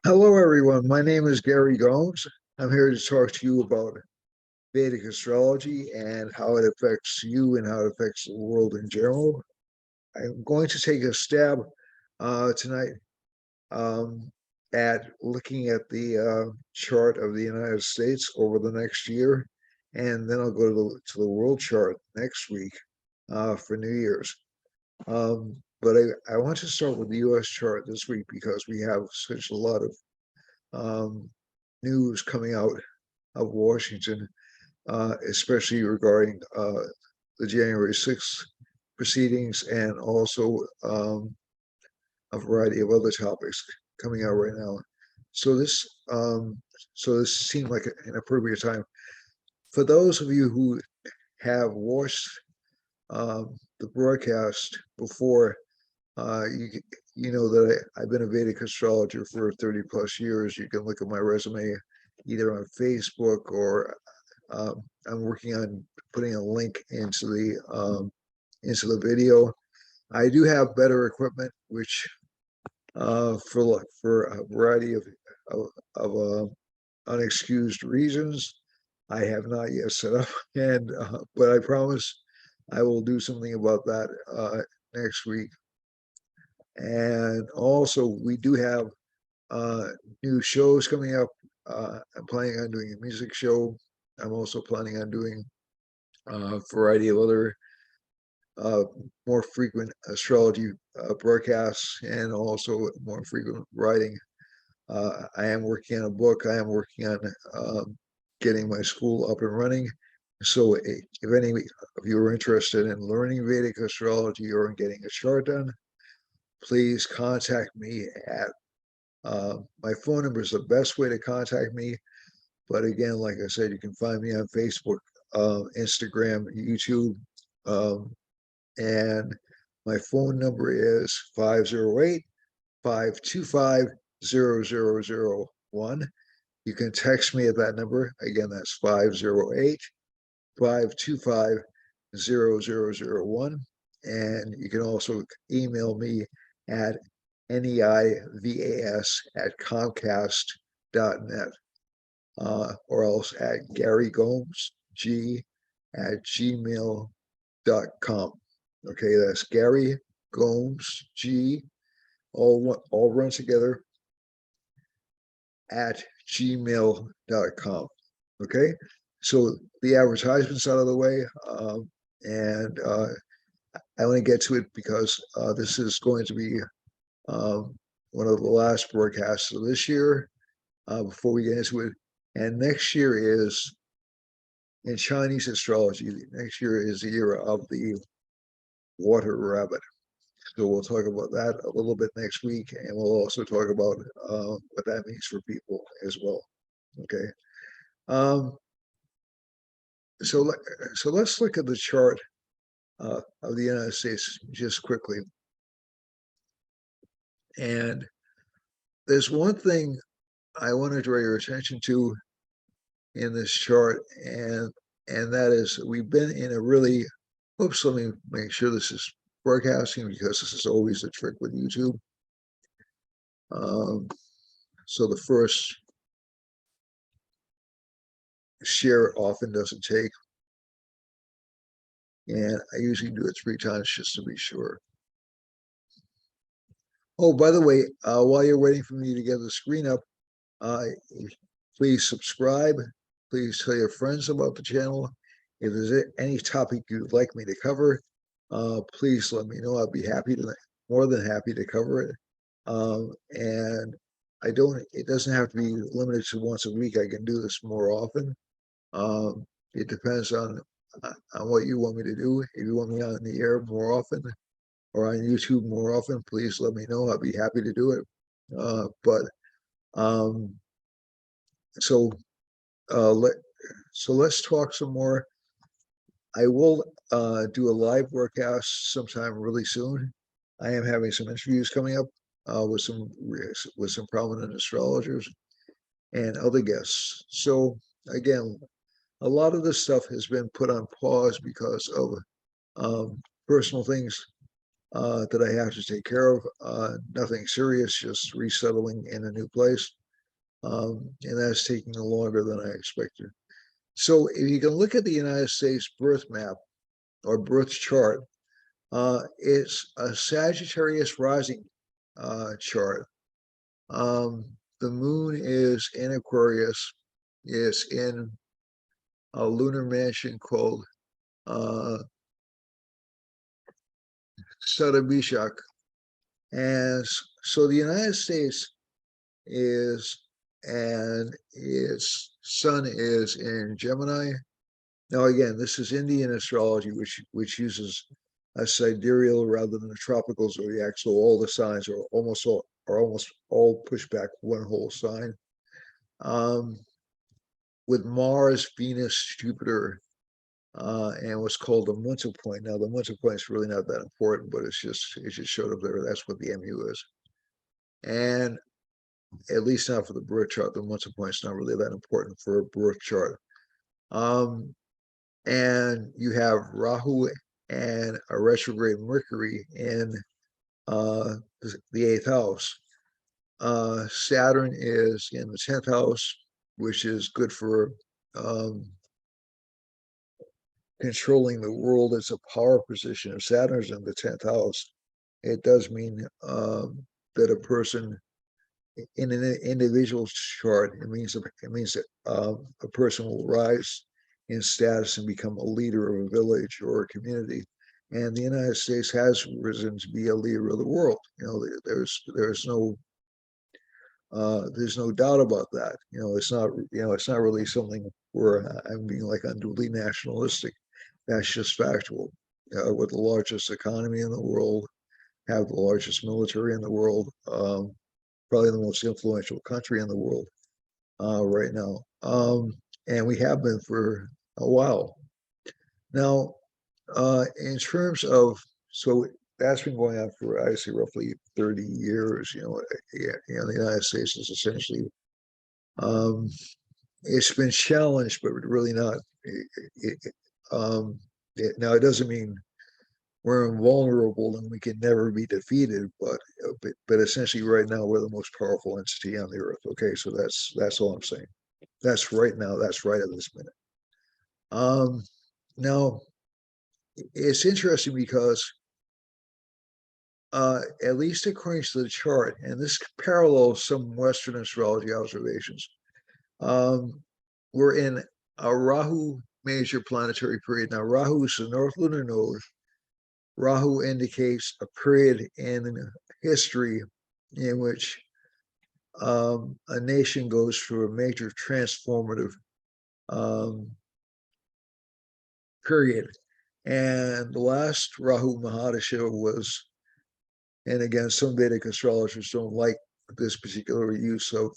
Hello, everyone. My name is Gary Gomes. I'm here to talk to you about Vedic astrology and how it affects you and how it affects the world in general. I'm going to take a stab tonight um, at looking at the chart of the United States over the next year, and then I'll go to the world chart next week for New Year's. But I want to start with the U.S. chart this week because we have such a lot of um, news coming out of Washington, especially regarding the January 6th proceedings and also a variety of other topics coming out right now. So this so this seemed like an appropriate time for those of you who have watched the broadcast before. You know that I've been a Vedic astrologer for 30 plus years. You can look at my resume either on Facebook or I'm working on putting a link into the video. I do have better equipment, which for a variety of unexcused reasons, I have not yet set up. And but I promise I will do something about that next week. And also, we do have uh, new shows coming up. I'm planning on doing a music show. I'm also planning on doing a variety of other uh, more frequent astrology broadcasts and also more frequent writing. I am working on a book. I am working on getting my school up and running. So if any of you are interested in learning Vedic astrology or in getting a chart done, please contact me at my phone number is the best way to contact me. But again, like I said, you can find me on Facebook, Instagram, YouTube, um, and my phone number is 508 525 0001. You can text me at that number. Again, that's 508 525 0001. And you can also email me at neivas@comcast.net or else at Gary Gomes G at gmail.com. Okay, that's Gary Gomes G, all run together at gmail.com. Okay, so the advertisement's out of the way, and I only get to it because this is going to be one of the last broadcasts of this year before we get into it. And next year is in Chinese astrology, next year is the year of the water rabbit. So we'll talk about that a little bit next week, and we'll also talk about what that means for people as well. Okay. Um, so so let's look at the chart of the United States just quickly. And there's one thing I want to draw your attention to in this chart, and that is we've been in a really. Oops, let me make sure this is broadcasting because this is always a trick with YouTube. Um, so the first share often doesn't take, and I usually do it 3 times just to be sure. Oh, by the way, while you're waiting for me to get the screen up, uh, please subscribe. Please tell your friends about the channel. If there's any topic you'd like me to cover, please let me know. I'll be more than happy to cover it. And it doesn't have to be limited to once a week. I can do this more often. It depends on what you want me to do. If you want me on the air more often or on YouTube more often, please let me know. I'll be happy to do it. But so let's talk some more. I will do a live broadcast sometime really soon. I am having some interviews coming up with some prominent astrologers and other guests. So again, a lot of this stuff has been put on pause because of personal things that I have to take care of. Nothing serious, just resettling in a new place. And that's taking longer than I expected. So if you can look at the United States birth map or birth chart, it's a Sagittarius rising chart. The moon is in Aquarius. It's in a lunar mansion called Sadabishak. And so the United States is, and its sun is in Gemini. Now, again, this is Indian astrology, which uses a sidereal rather than a tropical zodiac. So all the signs are almost all pushed back one whole sign. With Mars, Venus, Jupiter, and what's called the Munter point. Now, the Munter point is really not that important, but it just showed up there. That's what the MU is, and at least not for the birth chart. The Munter point is not really that important for a birth chart. And you have Rahu and a retrograde Mercury in the eighth house. Saturn is in the 10th house, which is good for controlling the world. It's a power position. If Saturn's in the 10th house, it does mean that a person in an individual chart, it means that a person will rise in status and become a leader of a village or a community. And the United States has risen to be a leader of the world. There's no doubt about that. It's not really something where I'm being like unduly nationalistic. That's just factual. With the largest economy in the world, have the largest military in the world, probably the most influential country in the world right now. And we have been for a while. Now, in terms of, so that's been going on for, I say, roughly 30 years. The United States is essentially, it's been challenged, but really not. Now, it doesn't mean we're invulnerable and we can never be defeated, but essentially right now we're the most powerful entity on the earth. Okay, so that's all I'm saying. That's right now. That's right at this minute. Now, it's interesting because at least according to the chart, and this parallels some Western astrology observations, we're in a Rahu major planetary period. Now, Rahu is the North Lunar Node. Rahu indicates a period in history in which a nation goes through a major transformative period. And the last Rahu Mahadasha was, and again, some Vedic astrologers don't like this particular use of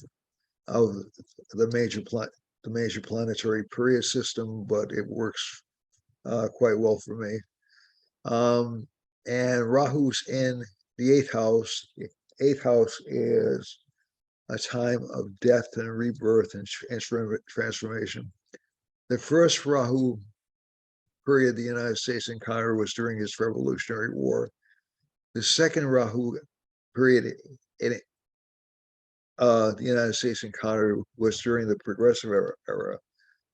the major planetary period system, but it works quite well for me. And Rahu's in the eighth house. The eighth house is a time of death and rebirth and transformation. The first Rahu period the United States encountered was during its Revolutionary War. The second Rahu period in the United States encountered was during the Progressive era,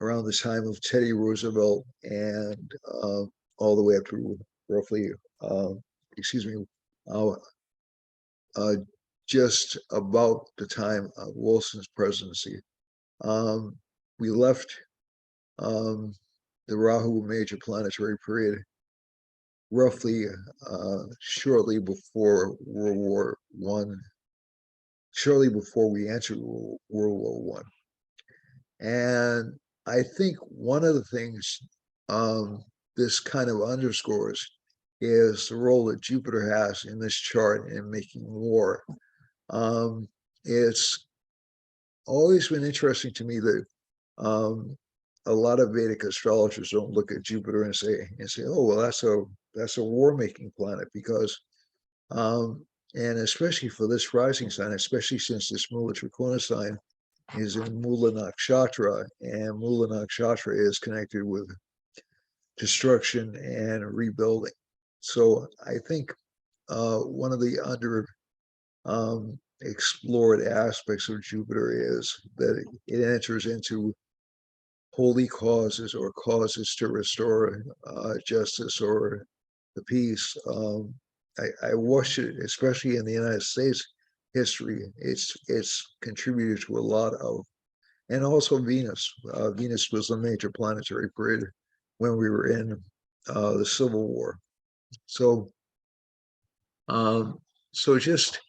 around the time of Teddy Roosevelt and all the way up to roughly, just about the time of Wilson's presidency. We left the Rahu major planetary period roughly shortly before World War I, shortly before we entered World War I. And I think one of the things this kind of underscores is the role that Jupiter has in this chart in making war. It's always been interesting to me that a lot of Vedic astrologers don't look at Jupiter and say, oh, well, that's a war-making planet, because and especially for this rising sign, especially since this Mula Trikona sign is in Mula Nakshatra, and Mula Nakshatra is connected with destruction and rebuilding. So I think one of the explored aspects of Jupiter is that it enters into holy causes or causes to restore justice or the peace. I watched it, especially in the United States history. It's contributed to a lot of, and also Venus. Venus was a major planetary period when we were in the Civil War. So, um, so just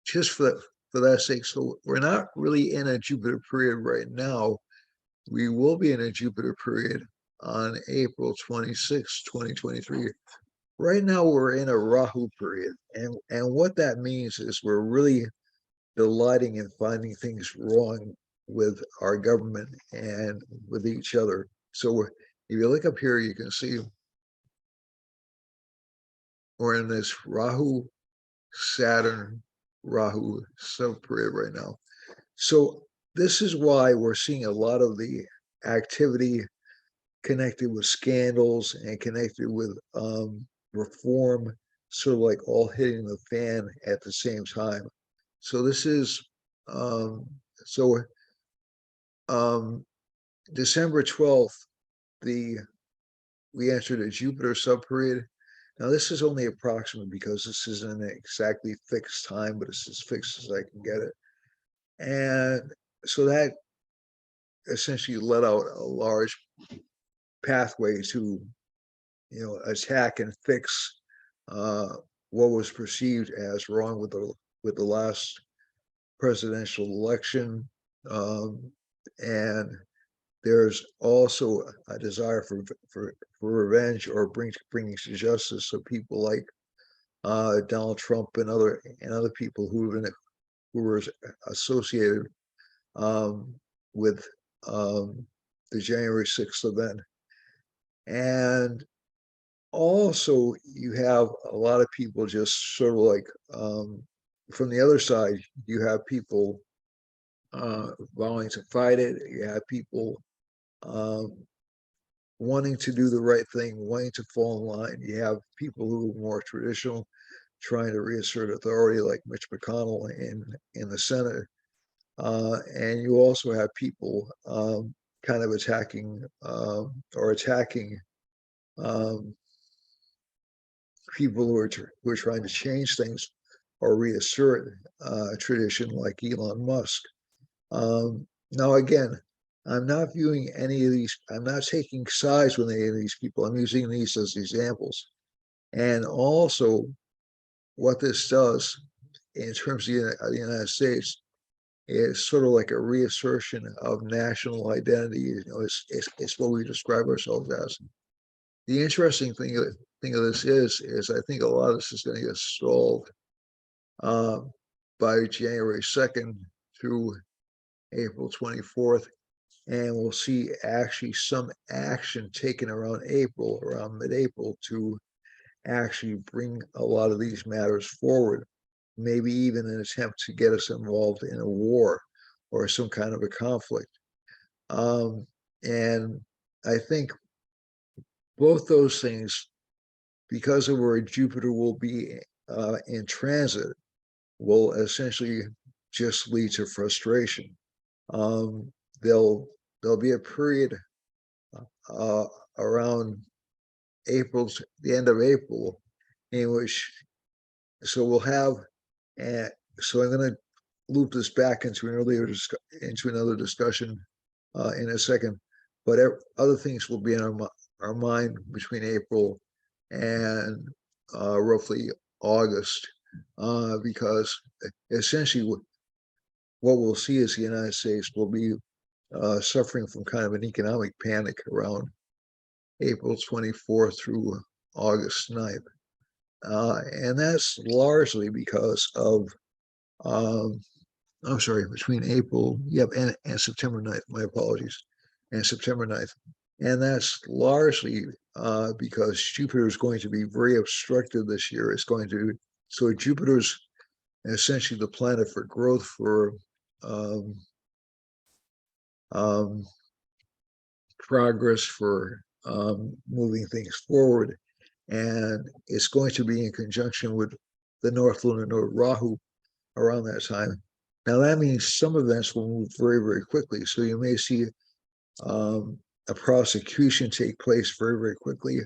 for that sake, so we're not really in a Jupiter period right now. We will be in a Jupiter period on April 26, 2023. Right now, we're in a Rahu period. And what that means is we're really delighting in finding things wrong with our government and with each other. So if you look up here, you can see we're in this Rahu, Saturn, Rahu sub-period right now. So this is why we're seeing a lot of the activity connected with scandals and connected with reform, sort of like all hitting the fan at the same time. So this is so December 12th, we entered a Jupiter subperiod. Now this is only approximate because this isn't an exactly fixed time, but it's as fixed as I can get it. And so that essentially let out a large pathway to, attack and fix what was perceived as wrong with the last presidential election, and there's also a desire for revenge or bringing to justice of people like Donald Trump and other people who were associated with the January 6th event. And also, you have a lot of people just sort of like from the other side, you have people wanting to fight it. You have people wanting to do the right thing, wanting to fall in line. You have people who are more traditional, trying to reassert authority, like Mitch McConnell in the Senate. And you also have people kind of attacking people who are trying to change things or reassert tradition, like Elon Musk. Now, again, I'm not viewing any of these. I'm not taking sides with any of these people. I'm using these as examples. And also, what this does in terms of the United States is sort of like a reassertion of national identity. It's what we describe ourselves as. The interesting thing of this is I think a lot of this is going to get stalled by January 2nd through April 24th. And we'll see actually some action taken around mid-April, to actually bring a lot of these matters forward, maybe even an attempt to get us involved in a war or some kind of a conflict. And I think both those things, because of where Jupiter will be in transit, will essentially just lead to frustration. There'll be a period around the end of April, in which, so we'll have, so I'm going to loop this back into another discussion in a second, but other things will be in our mind between April and roughly August, because essentially what we'll see is the United States will be suffering from kind of an economic panic around April 24th through August 9th. And that's largely because of, I'm sorry, between April, and September 9th, my apologies, and September 9th. And that's largely because Jupiter is going to be very obstructive this year. So Jupiter's essentially the planet for growth, for progress, for moving things forward. And it's going to be in conjunction with the North Lunar Node Rahu around that time. Now that means some events will move very, very quickly. So you may see a prosecution take place very, very quickly,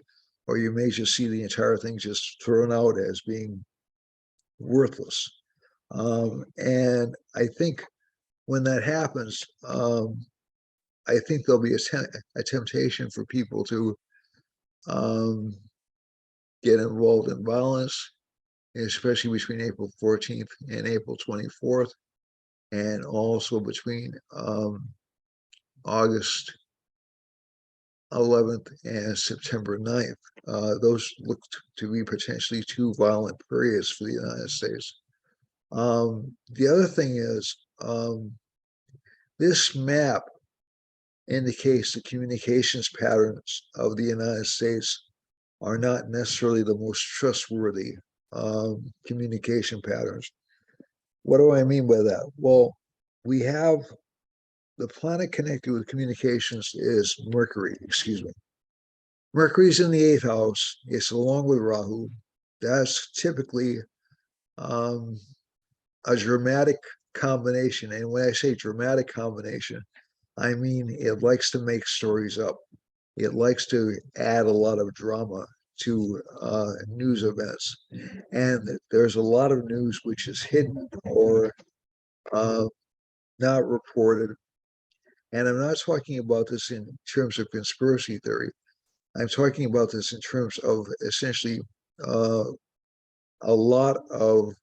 or you may just see the entire thing just thrown out as being worthless. And I think when that happens, I think there'll be a temptation for people to get involved in violence, especially between April 14th and April 24th, and also between August 11th and September 9th. Those look to be potentially two violent periods for the United States. The other thing is, this map indicates the communications patterns of the United States are not necessarily the most trustworthy communication patterns. What do I mean by that? Well, we have the planet connected with communications is Mercury, excuse me. Mercury's in the 8th house. It's along with Rahu. That's typically a dramatic combination. And when I say dramatic combination, I mean it likes to make stories up. It likes to add a lot of drama to news events. And there's a lot of news which is hidden or not reported. And I'm not talking about this in terms of conspiracy theory. I'm talking about this in terms of essentially a lot of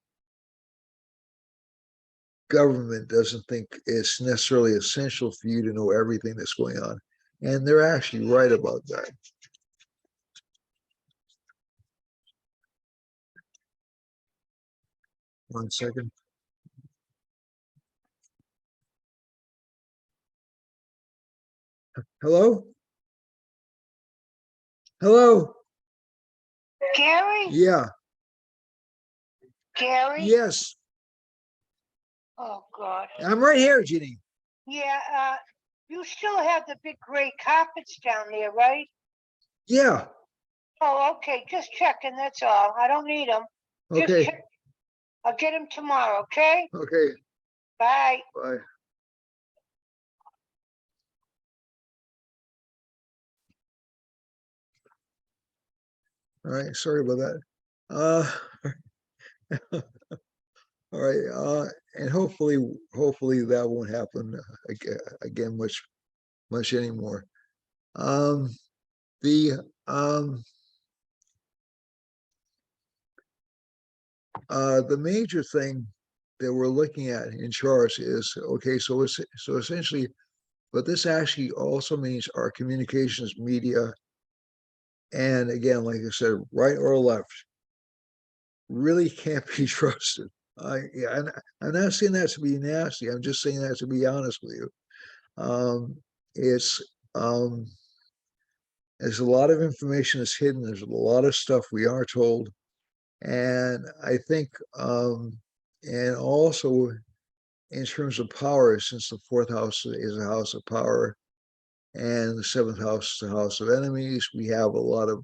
government doesn't think it's necessarily essential for you to know everything that's going on. And they're actually right about that. One second. Hello? Hello? Gary? Yeah. Gary? Yes. Oh, God. I'm right here, Ginny. Yeah, you still have the big gray carpets down there, right? Yeah. Oh, okay. Just checking, that's all. I don't need them. Okay. Just check. I'll get them tomorrow, okay? Okay. Bye. Bye. All right. Sorry about that. All right. And hopefully that won't happen again much anymore. The major thing that we're looking at in charts is okay. So essentially, but this actually also means our communications media, and again, like I said, right or left, really can't be trusted. I'm not saying that to be nasty. I'm just saying that to be honest with you. It's there's a lot of information that's hidden. There's a lot of stuff we are told, and I think, and also in terms of power, since the 4th house is a house of power, and the 7th house is a house of enemies, we have a lot of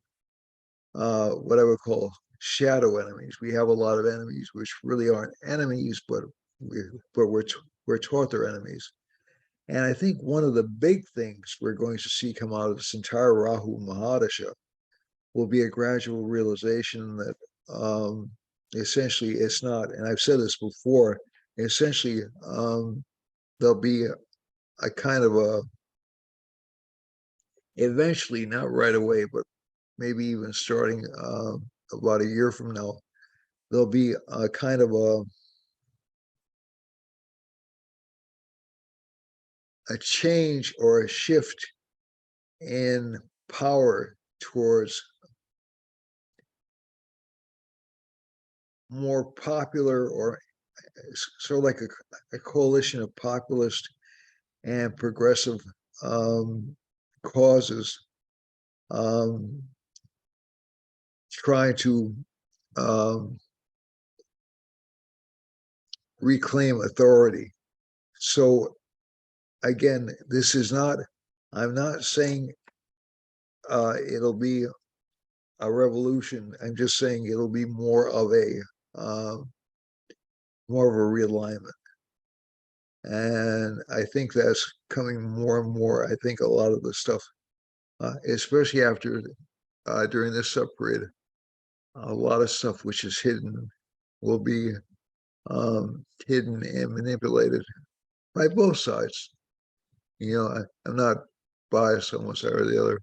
what I would call shadow enemies. We have a lot of enemies which really aren't enemies, but we're taught they're enemies. And I think one of the big things we're going to see come out of this entire Rahu Mahadasha will be a gradual realization that essentially it's not, and I've said this before, essentially there'll be a kind of a, eventually, not right away, but maybe even starting about a year from now, there'll be a kind of a change or a shift in power towards more popular, or sort of like a coalition of populist and progressive causes trying to reclaim authority. So again, this is not, I'm not saying it'll be a revolution. I'm just saying it'll be more of a more of a realignment. And I think that's coming more and more. I think a lot of the stuff, especially after during this sub period, a lot of stuff which is hidden will be hidden and manipulated by both sides. You know, I'm not biased on one side or the other.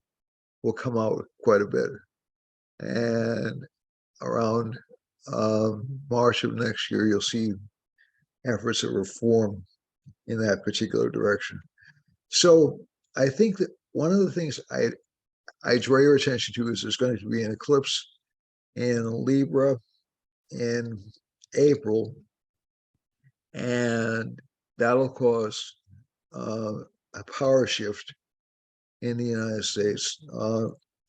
Will come out quite a bit, and around March of next year, you'll see efforts at reform in that particular direction. So I think that one of the things I draw your attention to is there's going to be an eclipse in Libra in April, and that'll cause a power shift in the United States.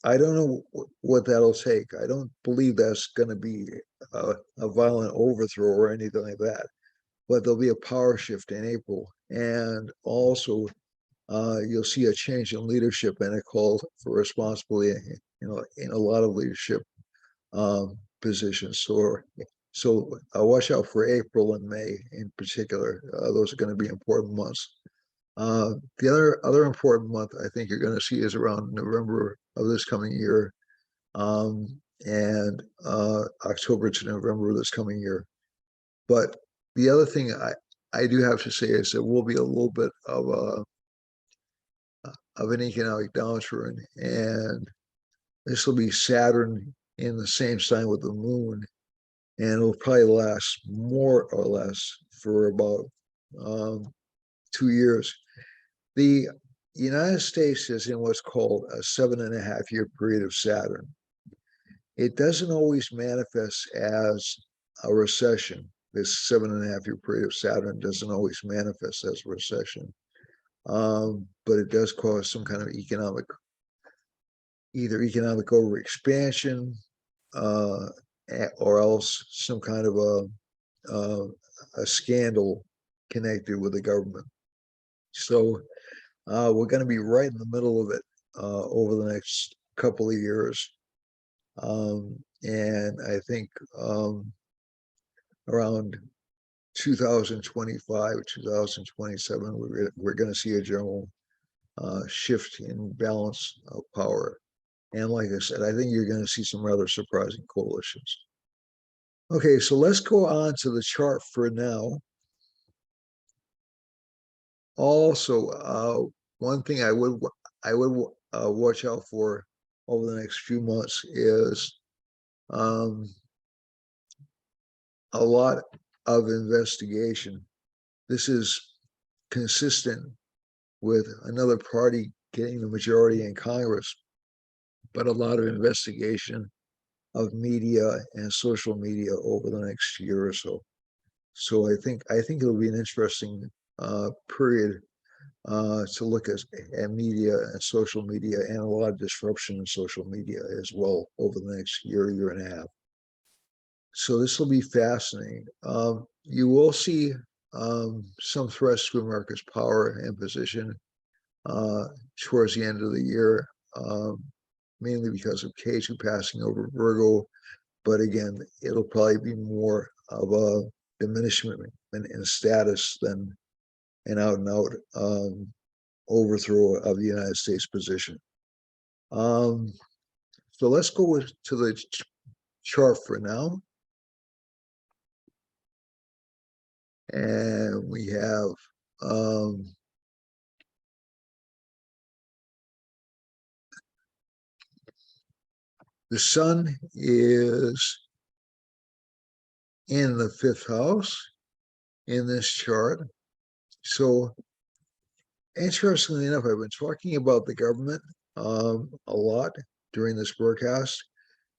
I don't know what that'll take. I don't believe that's going to be a violent overthrow or anything like that, but there'll be a power shift in April. And also, you'll see a change in leadership and a call for responsibility, in a lot of leadership positions. So watch out for April and May in particular. Those are going to be important months. The other important month I think you're going to see is around November of this coming year, and October to November of this coming year. But the other thing I do have to say is there will be a little bit of an economic downturn, and this will be Saturn in the same sign with the moon, and it'll probably last more or less for about 2 years. The United States is in what's called a 7.5-year period of Saturn. It doesn't always manifest as a recession. This 7.5-year period of Saturn doesn't always manifest as a recession, but it does cause some kind of either economic overexpansion, or else some kind of a scandal connected with the government. So we're going to be right in the middle of it over the next couple of years. And I think around 2025, 2027, we're going to see a general shift in balance of power. And like I said, I think you're going to see some rather surprising coalitions. Okay, so let's go on to the chart for now. Also, one thing I would watch out for over the next few months is a lot of investigation. This is consistent with another party getting the majority in Congress, but a lot of investigation of media and social media over the next year or so. So I think it'll be an interesting period to look at media and social media, and a lot of disruption in social media as well over the next year and a half. So this will be fascinating. You will see some threats to America's power and position towards the end of the year, mainly because of K2 passing over Virgo. But again, it'll probably be more of a diminishment in status than an out-and-out overthrow of the United States position. So let's go to the chart for now. And we have the sun is in the 5th house in this chart. So interestingly enough, I've been talking about the government a lot during this broadcast.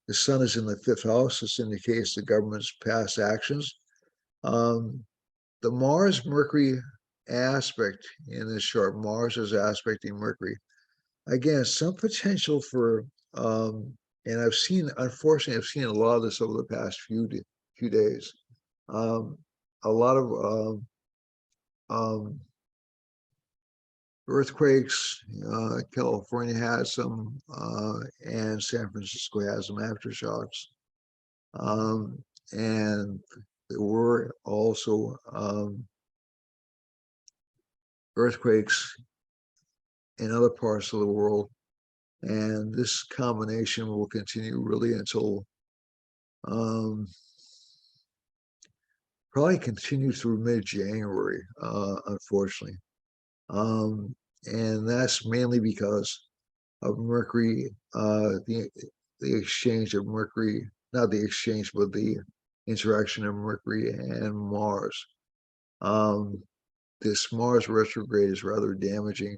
The sun is in the 5th house. This indicates the government's past actions. The Mars-Mercury aspect in this chart, Mars is aspecting Mercury. Again, some potential for, and unfortunately, I've seen a lot of this over the past few days. A lot of earthquakes. California has some, and San Francisco has some aftershocks. and there were also earthquakes in other parts of the world. And this combination will continue really until probably continue through mid-January, unfortunately. And that's mainly because of Mercury, the exchange of Mercury, not the exchange, but the interaction of Mercury and Mars. This Mars retrograde is rather damaging.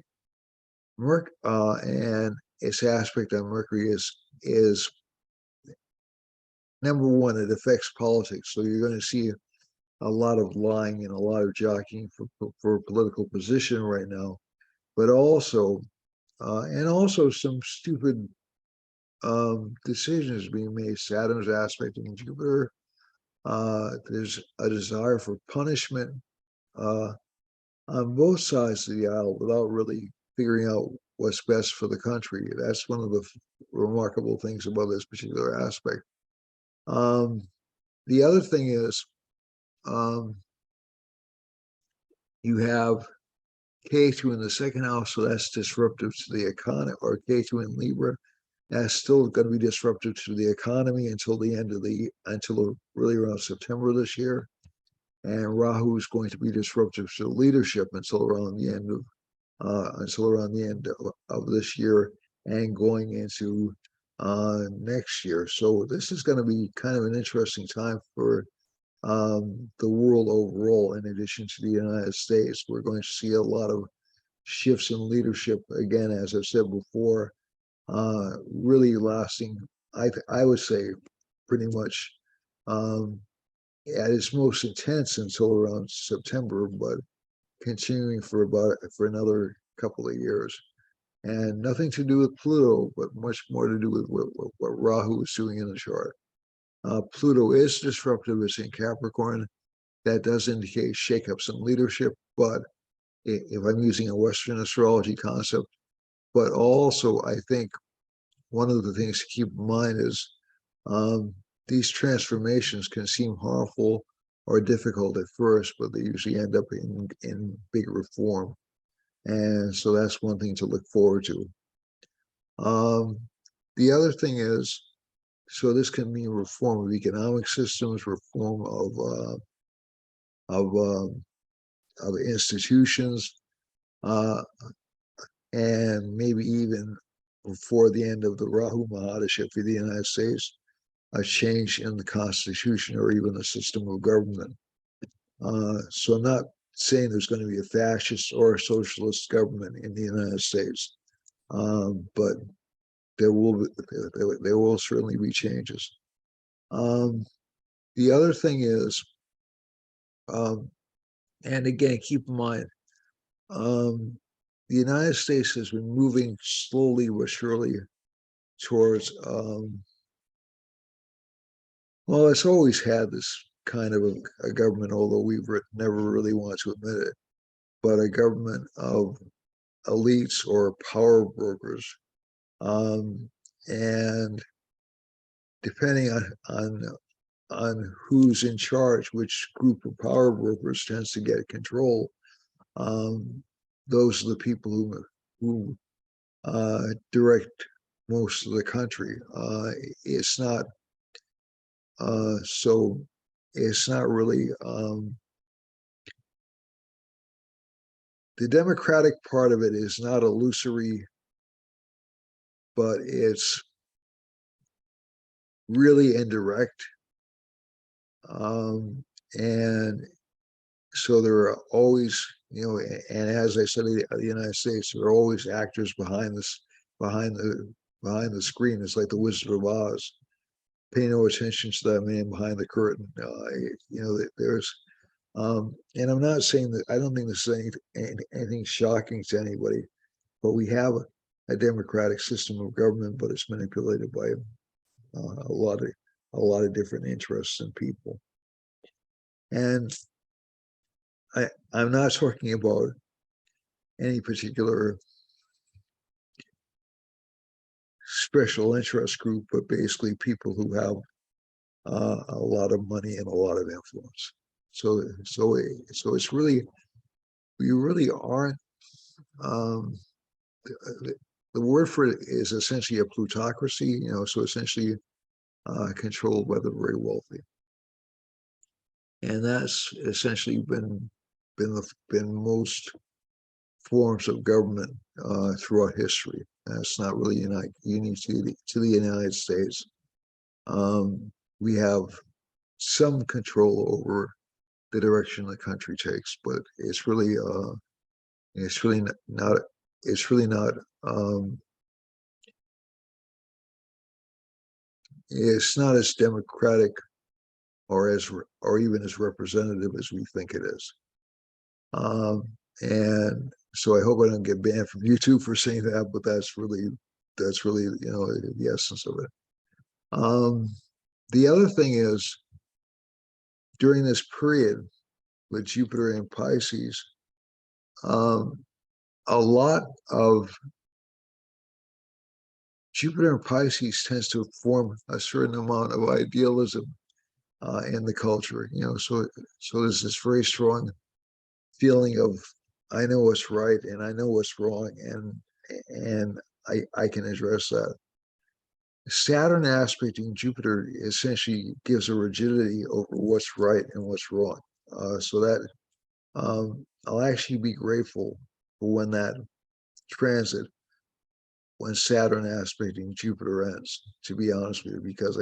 And its aspect on Mercury is number one, it affects politics. So you're going to see a lot of lying and a lot of jockeying for political position right now, but also and also some stupid decisions being made. Saturn's aspecting Jupiter. There's a desire for punishment on both sides of the aisle without really figuring out what's best for the country. That's one of the remarkable things about this particular aspect. The other thing is you have K2 in the second house, so that's disruptive to the economy, or K2 in Libra. That's still going to be disruptive to the economy until the end of until really around September this year. And Rahu is going to be disruptive to leadership until around the end of this year and going into next year. So this is going to be kind of an interesting time for the world overall. In addition to the United States, we're going to see a lot of shifts in leadership again, as I've said before, really lasting, I would say, pretty much at its most intense until around September, but continuing for another couple of years. And nothing to do with Pluto, but much more to do with what Rahu is doing in the chart. Pluto is disruptive. It's in Capricorn. That does indicate shakeups in leadership, but if I'm using a Western astrology concept, but also I think one of the things to keep in mind is these transformations can seem harmful or difficult at first, but they usually end up in big reform. And so that's one thing to look forward to. The other thing is, so this can mean reform of economic systems, reform of institutions, and maybe even before the end of the Rahu Mahadasha for the United States, a change in the Constitution or even the system of government. So I'm not saying there's going to be a fascist or a socialist government in the United States, but there will certainly be changes. The other thing is, and again, keep in mind, the United States has been moving slowly but surely towards, well, it's always had this kind of a government, although we've never really wanted to admit it, but a government of elites or power brokers. And depending on who's in charge, which group of power brokers tends to get control, those are the people who direct most of the country. It's not so it's not really the democratic part of it is not illusory, but it's really indirect. And so there are always, and as I said, the United States, there are always actors behind the screen. It's like the Wizard of Oz. Pay no attention to that man behind the curtain. There's, and I'm not saying that, I don't think this is anything shocking to anybody, but we have a democratic system of government, but it's manipulated by a lot of different interests and people. And I'm not talking about any particular special interest group, but basically people who have a lot of money and a lot of influence. So it's really, we really aren't. Um, the word for it is essentially a plutocracy, so essentially controlled by the very wealthy, and that's essentially been most forms of government throughout history. That's not really unique to the United States. We have some control over the direction the country takes, but it's really not it's really not it's not as democratic or even as representative as we think it is. And so I hope I don't get banned from YouTube for saying that, but that's really the essence of it. The other thing is, during this period with Jupiter in Pisces, a lot of Jupiter in Pisces tends to form a certain amount of idealism in the culture. So there's this very strong feeling of, I know what's right and I know what's wrong, and I can address that. Saturn aspecting Jupiter essentially gives a rigidity over what's right and what's wrong. So that I'll actually be grateful for when that transit, when Saturn aspecting Jupiter ends, to be honest with you, because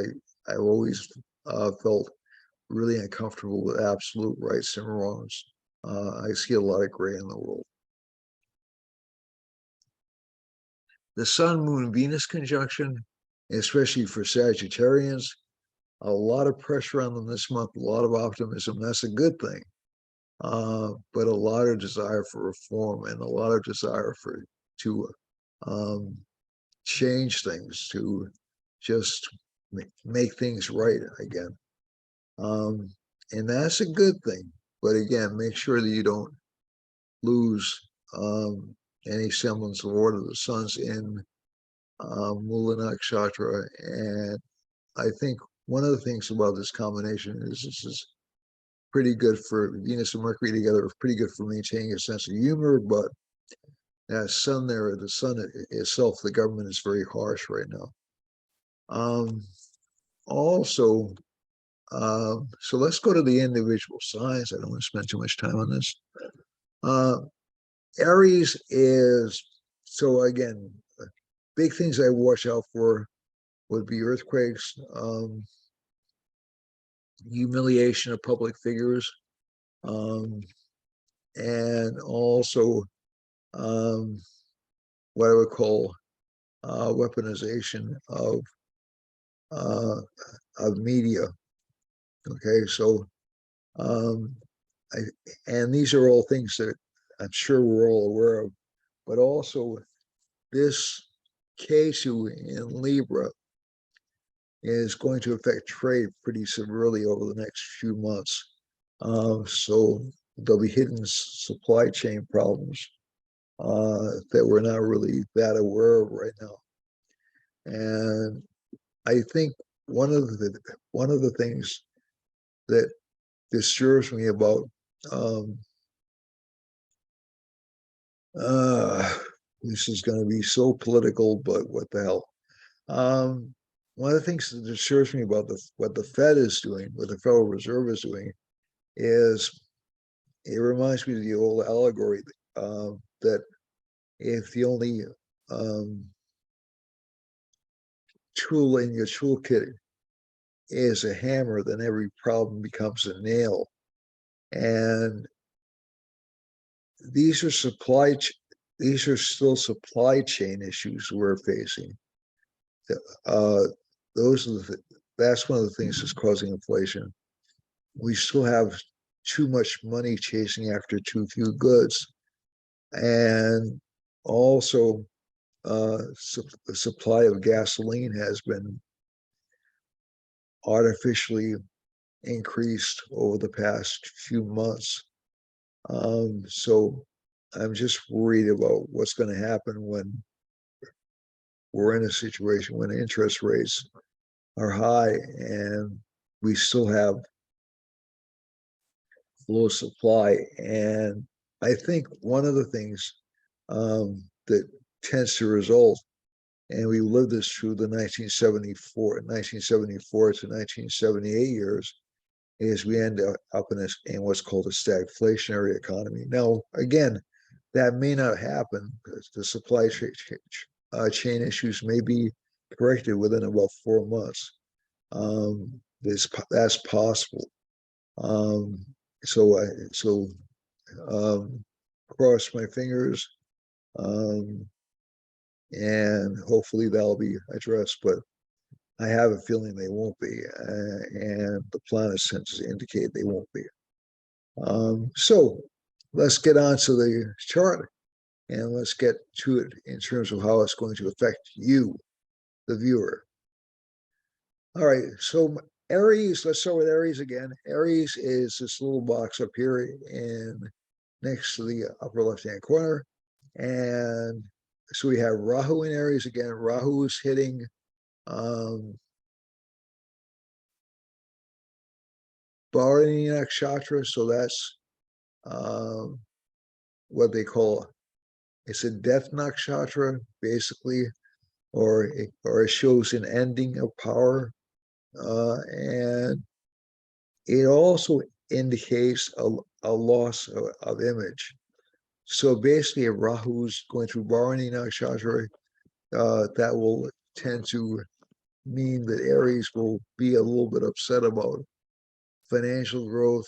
I've always felt really uncomfortable with absolute rights and wrongs. I see a lot of gray in the world. The Sun, Moon, Venus conjunction, especially for Sagittarians, a lot of pressure on them this month, a lot of optimism. That's a good thing. But a lot of desire for reform and a lot of desire to change things, to just make things right again. And that's a good thing. But again, make sure that you don't lose any semblance of order. The Sun's in Mula Nakshatra, and I think one of the things about this combination is this is pretty good for Venus and Mercury together, pretty good for maintaining a sense of humor, but as Sun there, the Sun itself, the government is very harsh right now. Also, so let's go to the individual signs. I don't want to spend too much time on this. Aries is, so again, big things I watch out for would be earthquakes, humiliation of public figures, and also what I would call weaponization of media. Okay, so and these are all things that I'm sure we're all aware of, but also this K2 in Libra is going to affect trade pretty severely over the next few months. So there'll be hidden supply chain problems that we're not really that aware of right now. And I think one of the things that disturbs me about this is going to be so political, but what the hell? One of the things that disturbs me about what the Fed is doing, what the Federal Reserve is doing, is it reminds me of the old allegory that if the only tool in your toolkit is a hammer, then every problem becomes a nail. And these are still supply chain issues we're facing. That's one of the things that's causing inflation. We still have too much money chasing after too few goods, and also the supply of gasoline has been artificially increased over the past few months. So I'm just worried about what's going to happen when we're in a situation when interest rates are high and we still have low supply. And I think one of the things that tends to result, and we lived this through the 1974 to 1978 years, is we end up in what's called a stagflationary economy. Now, again, that may not happen because the supply chain issues may be corrected within about 4 months. That's possible. Um, so cross my fingers, and hopefully that'll be addressed. But I have a feeling they won't be, and the planets tend to indicate they won't be. So let's get on to the chart, and let's get to it in terms of how it's going to affect you, the viewer. All right, so Aries, let's start with Aries again. Aries is this little box up here in next to the upper left-hand corner. And so we have Rahu in Aries again. Rahu is hitting Bharani Nakshatra, so that's what they call, it's a death nakshatra, basically, or it shows an ending of power. And it also indicates a loss of image. So basically, if Rahu's going through Bharani Nakshatra, that will tend to mean that Aries will be a little bit upset about financial growth,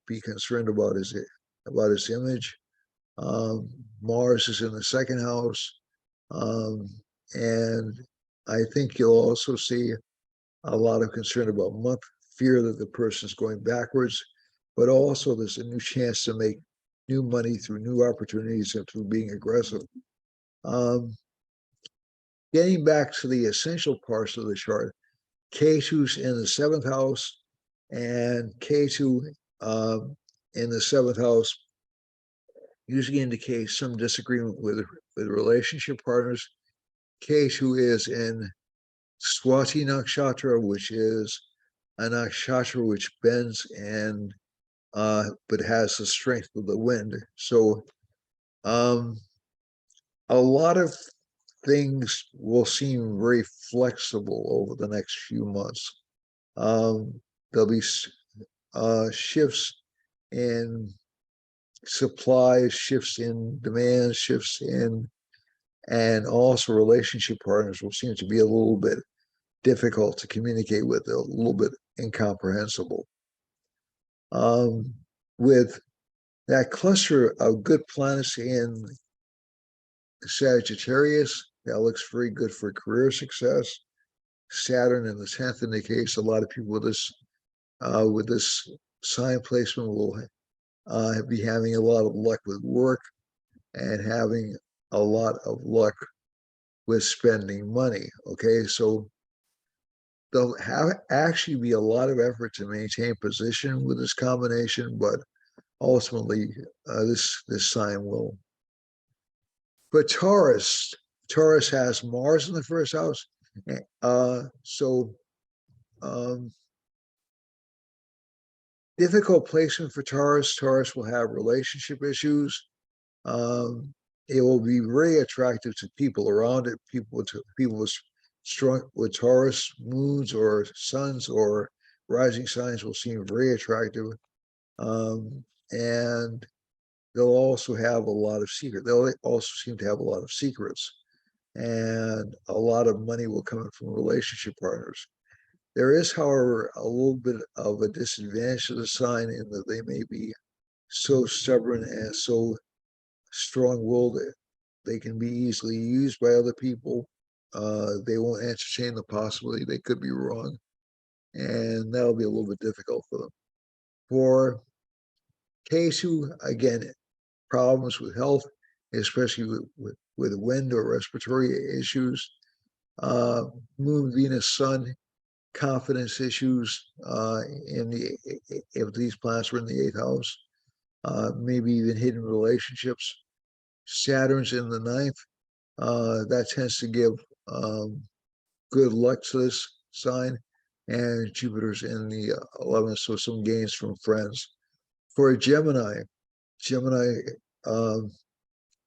be concerned about his image. Mars is in the second house, and I think you'll also see a lot of concern about month, fear that the person's going backwards, but also there's a new chance to make new money through new opportunities and through being aggressive. Getting back to the essential parts of the chart, K2's in the seventh house, and K2 in the seventh house usually indicates some disagreement with relationship partners. K2 is in Swati Nakshatra, which is a nakshatra which bends and but has the strength of the wind. So a lot of things will seem very flexible over the next few months. There'll be shifts in supply, shifts in demand, shifts in, and also relationship partners will seem to be a little bit difficult to communicate with, a little bit incomprehensible. With that cluster of good planets in Sagittarius, that looks very good for career success. Saturn in the 10th indicates a lot of people with this sign placement will be having a lot of luck with work and having a lot of luck with spending money. Okay, so there'll actually be a lot of effort to maintain position with this combination, but ultimately this sign will. But Taurus has Mars in the first house, so difficult placement for Taurus. Taurus will have relationship issues. It will be very attractive to people around it. People with strong with Taurus moons or suns or rising signs will seem very attractive, and they'll also have a lot of secrets. They'll also seem to have a lot of secrets, and a lot of money will come in from relationship partners. There is, however, a little bit of a disadvantage to the sign in that they may be so stubborn and so strong-willed that they can be easily used by other people. They won't entertain the possibility they could be wrong, and that'll be a little bit difficult for them. For K2, again, problems with health, especially with wind or respiratory issues. Moon, Venus, Sun, confidence issues if these planets were in the 8th house, maybe even hidden relationships. Saturn's in the 9th. That tends to give good luck to this sign. and Jupiter's in the 11th, so some gains from friends. For a Gemini, um,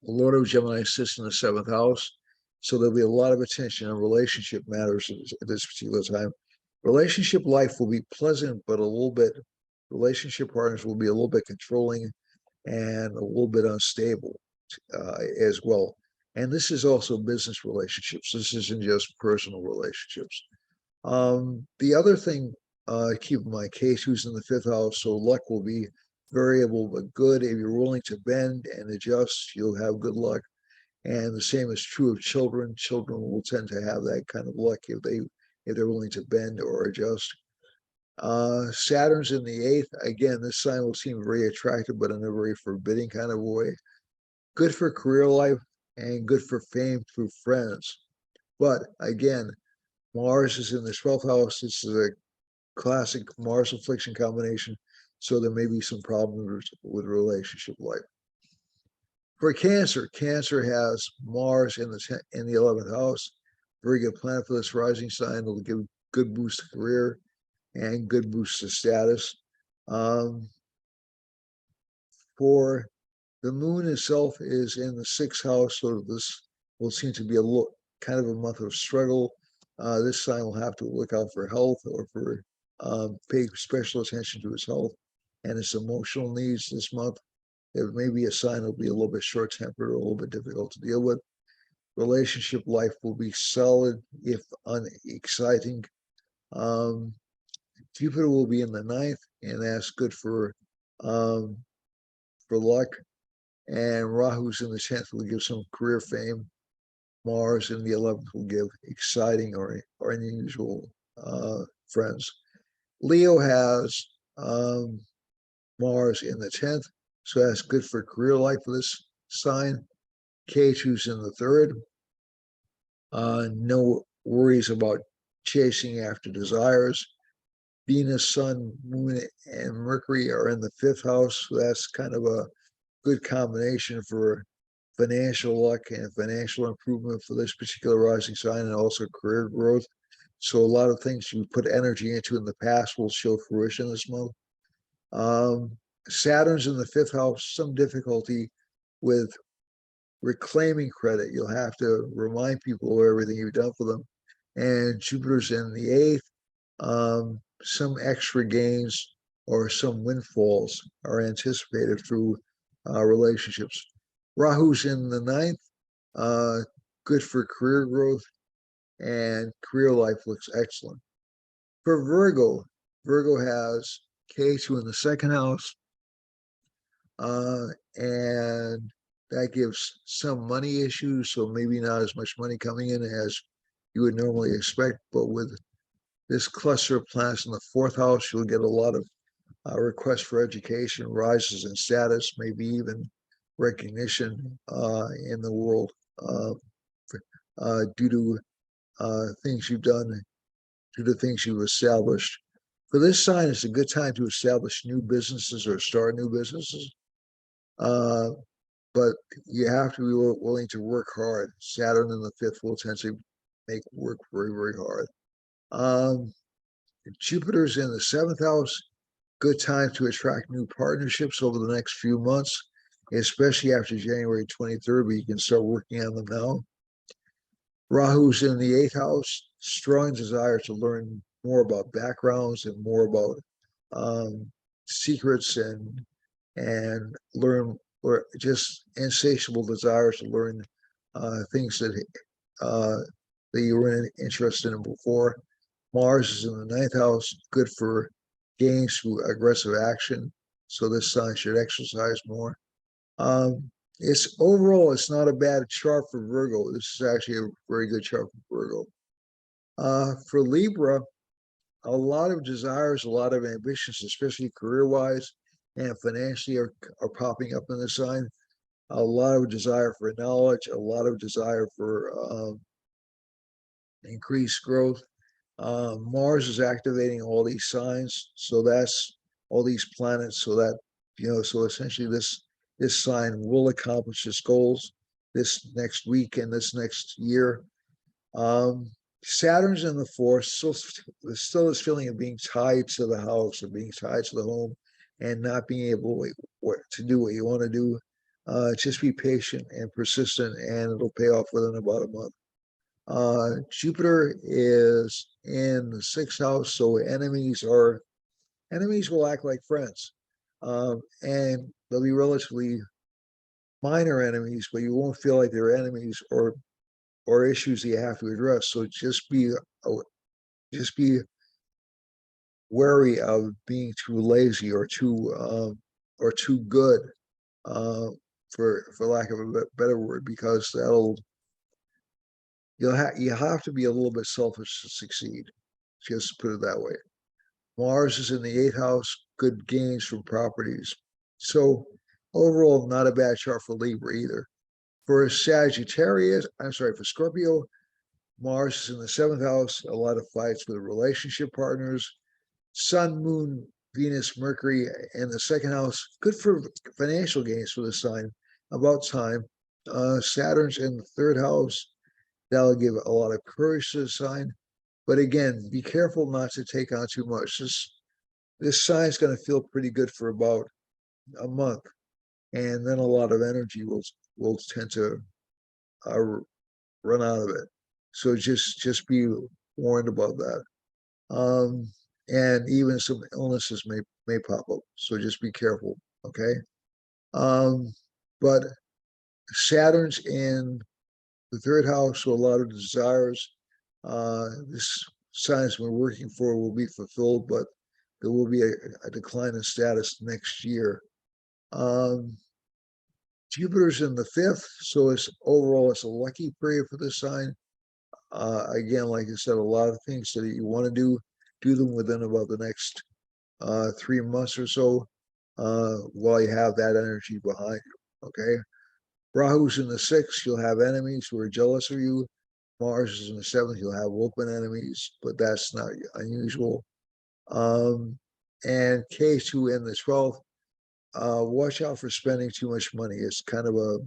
the Lord of Gemini sits in the 7th house, so there'll be a lot of attention on relationship matters at this particular time. Relationship life will be pleasant, but relationship partners will be a little bit controlling and a little bit unstable as well. And this is also business relationships. This isn't just personal relationships. The other thing, keep in mind, K2's in the 5th house, so luck will be variable but good. If you're willing to bend and adjust, you'll have good luck. And the same is true of children. Children will tend to have that kind of luck if they're willing to bend or adjust. Saturn's in the 8th. Again, this sign will seem very attractive, but in a very forbidding kind of way. Good for career life and good for fame through friends. But again, Mars is in the 12th house. This is a classic Mars affliction combination, so there may be some problems with relationship life. For Cancer, Cancer has Mars in the 11th house. Very good planet for this rising sign. It'll give good boost to career and good boost to status. For the moon itself is in the 6th house, so this will seem to be a kind of a month of struggle. This sign will have to look out for health or for pay special attention to his health and his emotional needs this month. It may be a sign will be a little bit short-tempered or a little bit difficult to deal with. Relationship life will be solid if unexciting. Jupiter will be in the 9th, and that's good for luck. And Rahu's in the 10th will give some career fame. Mars in the 11th will give exciting or unusual friends. Leo has Mars in the 10th, so that's good for career life for this sign. K2's in the 3rd. No worries about chasing after desires. Venus, Sun, Moon, and Mercury are in the 5th house, so that's kind of a good combination for financial luck and financial improvement for this particular rising sign, and also career growth. So a lot of things you put energy into in the past will show fruition this month. Saturn's in the 5th house, some difficulty with reclaiming credit. You'll have to remind people of everything you've done for them. And Jupiter's in the 8th. Some extra gains or some windfalls are anticipated through relationships. Rahu's in the 9th, good for career growth, and career life looks excellent. For Virgo, Virgo has K2 in the 2nd house, and that gives some money issues, so maybe not as much money coming in as you would normally expect, but with this cluster of planets in the 4th house, you'll get a lot of requests for education, rises in status, maybe even recognition in the world due to things you've done, due to things you've established. For this sign, it's a good time to establish new businesses or start new businesses. But you have to be willing to work hard. Saturn in the 5th will tend to make work very, very hard. Jupiter's in the 7th house. Good time to attract new partnerships over the next few months, especially after January 23rd, but you can start working on them now. Rahu's in the 8th house, strong desire to learn more about backgrounds and more about secrets and learn, or just insatiable desires to learn things that you were interested in before. Mars is in the 9th house, good for gains through aggressive action. So this sign should exercise more. It's overall, it's not a bad chart for Virgo. This is actually a very good chart for Virgo. For Libra, a lot of desires, a lot of ambitions, especially career-wise and financially, are popping up in the sign. A lot of desire for knowledge, a lot of desire for increased growth. Mars is activating all these signs, so that's all these planets, so that, so essentially this sign will accomplish its goals this next week and this next year. Saturn's in the fourth, there's still this feeling of being tied to the house, of being tied to the home, and not being able to do what you want to do. Just be patient and persistent, and it'll pay off within about a month. Jupiter is in the sixth house, so enemies will act like friends, and they'll be relatively minor enemies, but you won't feel like they're enemies or issues that you have to address. So just be wary of being too lazy or too good, uh, for lack of a better word, because you have to be a little bit selfish to succeed. Just put it that way. Mars is in the eighth house, good gains from properties. So overall, not a bad chart for Libra either. For Sagittarius, I'm sorry, for Scorpio, Mars is in the seventh house, a lot of fights with relationship partners. Sun, Moon, Venus, Mercury in the second house, good for financial gains for the sign, about time. Saturn's in the third house, that'll give a lot of courage to the sign. But again, be careful not to take on too much. This sign's going to feel pretty good for about a month, and then a lot of energy will tend to uh, run out of it. So just be warned about that. And even some illnesses may pop up. So just be careful. Okay. But Saturn's in the third house, so a lot of desires. This signs we're working for will be fulfilled, but there will be a decline in status next year. Jupiter's in the fifth, so it's a lucky period for this sign. Again, like I said, a lot of things that you want to do them within about the next 3 months or so, while you have that energy behind you. Okay. Rahu's in the sixth, you'll have enemies who are jealous of you. Mars is in the seventh, you'll have open enemies, but that's not unusual. And K2 in the 12th, watch out for spending too much money. It's kind of a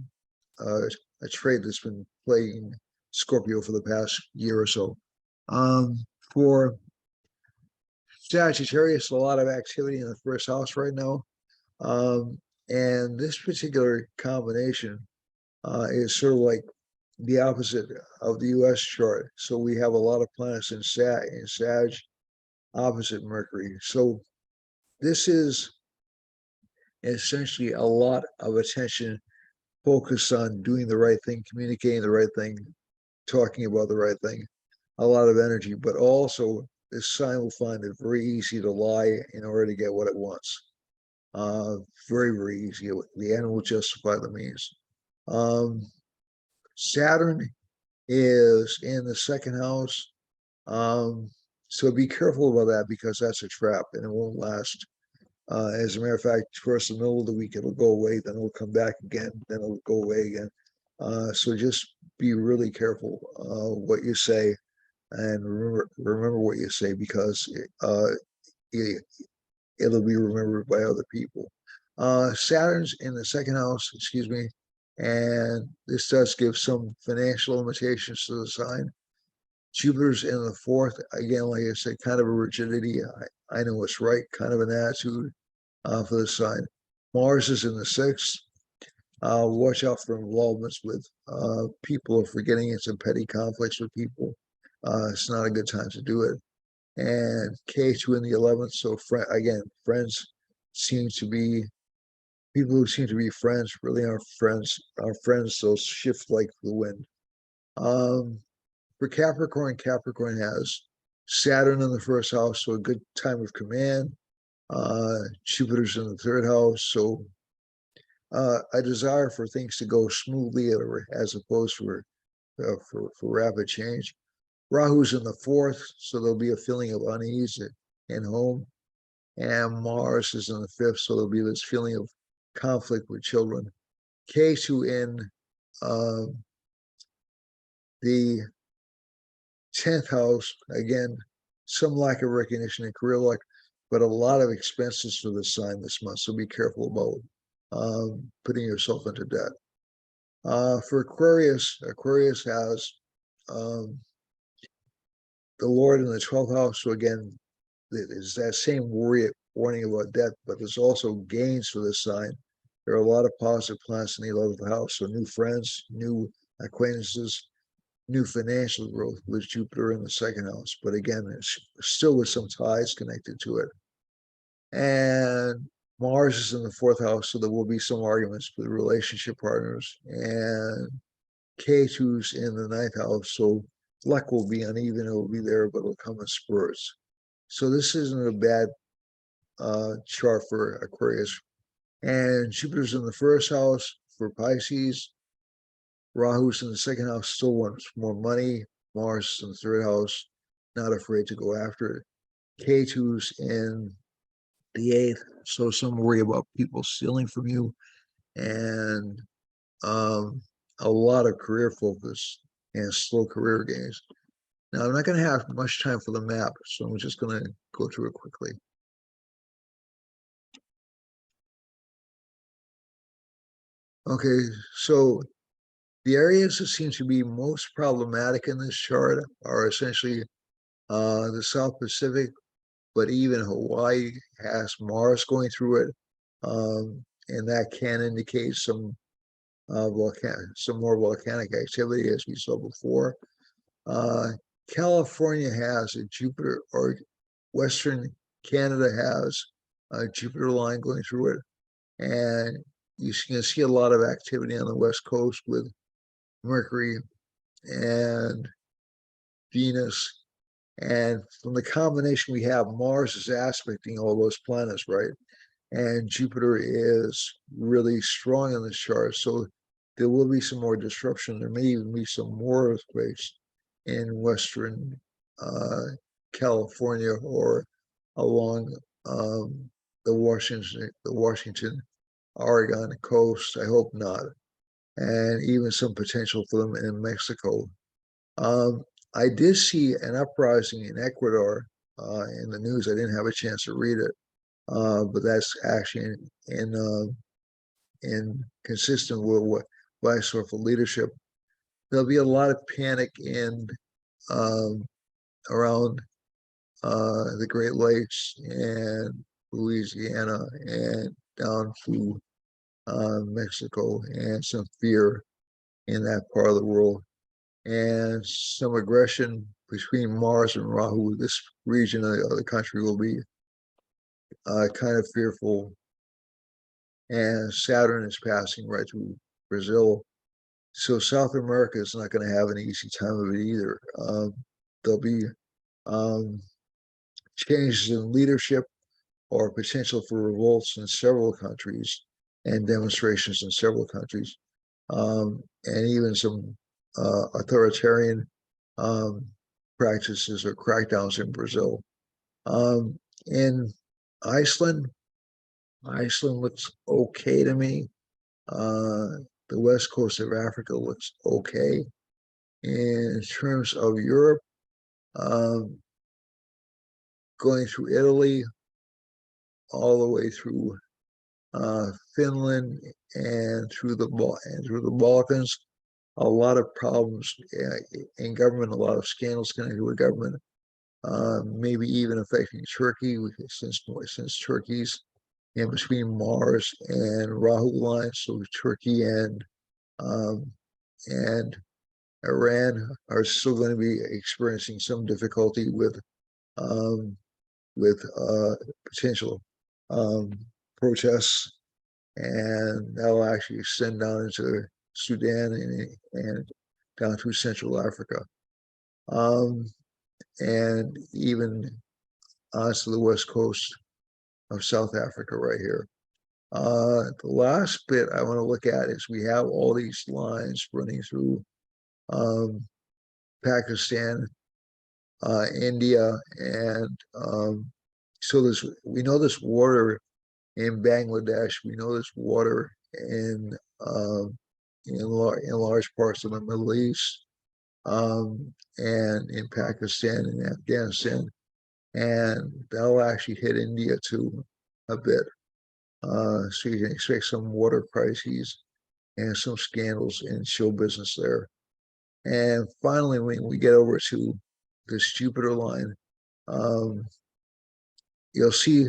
trait that's been plaguing Scorpio for the past year or so. For Sagittarius, a lot of activity in the first house right now. And this particular combination is sort of like the opposite of the US chart. So we have a lot of planets in Sag opposite Mercury. So this is essentially a lot of attention focused on doing the right thing, communicating the right thing, talking about the right thing, a lot of energy, but also this sign will find it very easy to lie in order to get what it wants. Very easy. The end will justify the means. Saturn is in the second house. So be careful about that because that's a trap and it won't last. As a matter of fact, towards the middle of the week, it'll go away, then it'll come back again, then it'll go away again. So just be really careful what you say, and remember what you say because it'll be remembered by other people. Saturn's in the second house, excuse me, and this does give some financial limitations to the sign. Jupiter's in the fourth, again, like I said, kind of a rigidity. I know what's right, kind of an attitude for the sign. Mars is in the sixth. Watch out for involvements with people or for getting into petty conflicts with people. It's not a good time to do it. And K2 in the 11th. So again, friends seem to be people who seem to be friends really aren't friends. Our friends, they'll shift like the wind. For Capricorn, Capricorn has Saturn in the first house, so a good time of command. Jupiter's in the third house, so a desire for things to go smoothly as opposed for rapid change. Rahu's in the fourth, so there'll be a feeling of unease in home. And Mars is in the fifth, so there'll be this feeling of conflict with children. K2 in the 10th house, again, some lack of recognition in career luck, but a lot of expenses for this sign this month, so be careful about putting yourself into debt. For Aquarius, Aquarius has the Lord in the 12th house. So again, there's that same warning about death, but there's also gains for this sign. There are a lot of positive planets in the 11th house. So new friends, new acquaintances, new financial growth with Jupiter in the second house. But again, it's still with some ties connected to it. And Mars is in the 4th house, so there will be some arguments with relationship partners. And K2's in the 9th house, so luck will be uneven. It will be there, but it'll come in spurts. So this isn't a bad chart for Aquarius. And Jupiter's in the 1st house for Pisces. Rahu's in the 2nd house, still wants more money. Mars is in the 3rd house, not afraid to go after it. K2's in the 8th, so some worry about people stealing from you, and a lot of career focus and slow career gains. Now, I'm not going to have much time for the map, so I'm just going to go through it quickly. Okay, so the areas that seem to be most problematic in this chart are essentially the South Pacific, but even Hawaii has Mars going through it, and that can indicate some more volcanic activity, as we saw before. California has a Jupiter, or Western Canada has a Jupiter line going through it, and you can see a lot of activity on the West Coast with Mercury and Venus. And from the combination we have, Mars is aspecting all those planets, right? And Jupiter is really strong in this chart. So there will be some more disruption. There may even be some more earthquakes in Western California or along the Washington, Oregon coast. I hope not. And even some potential for them in Mexico. I did see an uprising in Ecuador in the news. I didn't have a chance to read it, but that's actually in consistent with what I saw for leadership. There'll be a lot of panic in around the Great Lakes and Louisiana and down to Mexico, and some fear in that part of the world, and some aggression between Mars and Rahu. This region of the country will be kind of fearful. And Saturn is passing right through Brazil. So South America is not going to have an easy time of it either. There'll be changes in leadership or potential for revolts in several countries and demonstrations in several countries, and even some authoritarian practices or crackdowns in Brazil. In Iceland looks okay to me. The west coast of Africa looks okay. In terms of Europe, going through Italy, all the way through Finland and through the Balkans, a lot of problems in government, a lot of scandals connected with government, maybe even affecting Turkey, since Turkey's in between Mars and Rahu lines, so Turkey and Iran are still going to be experiencing some difficulty with potential protests, and that'll actually extend down into Sudan and down through Central Africa, and even onto the west coast of South Africa right here. The last bit I want to look at is we have all these lines running through Pakistan, India, and so we know this water in Bangladesh. We know this water in large parts of the Middle East, and in Pakistan and Afghanistan, and that'll actually hit India too a bit. So you can expect some water crises and some scandals in show business there. And finally, when we get over to this Jupiter line, you'll see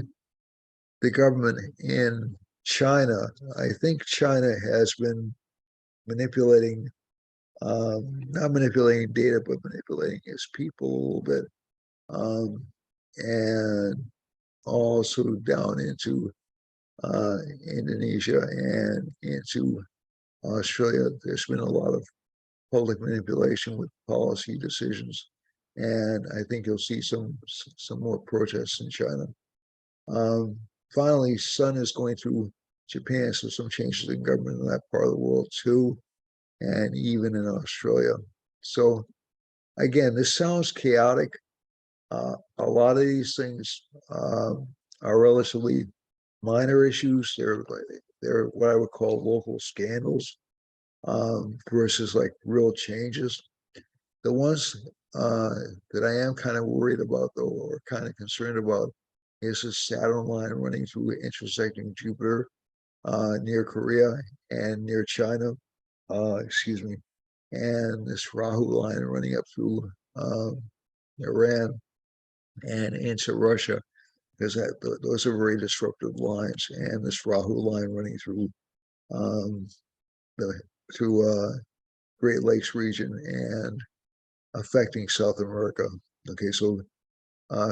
the government in China. I think China has been manipulating, not manipulating data, but manipulating its people a little bit, and also down into Indonesia and into Australia. There's been a lot of public manipulation with policy decisions, and I think you'll see some more protests in China. Finally, Sun is going through Japan, so some changes in government in that part of the world too, and even in Australia. So again, this sounds chaotic. A lot of these things are relatively minor issues. They're what I would call local scandals, versus like real changes. The ones that I am kind of worried about, though, or kind of concerned about, is this Saturn line running through intersecting Jupiter near Korea and near China, excuse me, and this Rahu line running up through Iran and into Russia, because those are very disruptive lines, and this Rahu line running through the Great Lakes region and affecting South America. Okay, so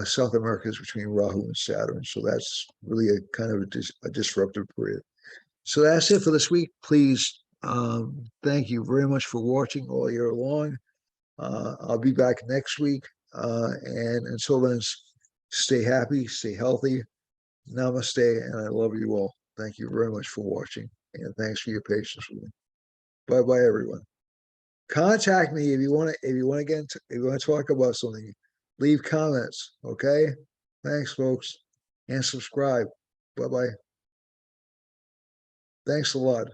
South America is between Rahu and Saturn, so that's really a kind of a disruptive period. So that's it for this week. Please, thank you very much for watching all year long. I'll be back next week, and until then, stay happy, stay healthy. Namaste, and I love you all. Thank you very much for watching, and thanks for your patience with me. Bye bye, everyone. Contact me if you want to talk about something. Leave comments, okay? Thanks, folks, and subscribe. Bye bye. Thanks a lot.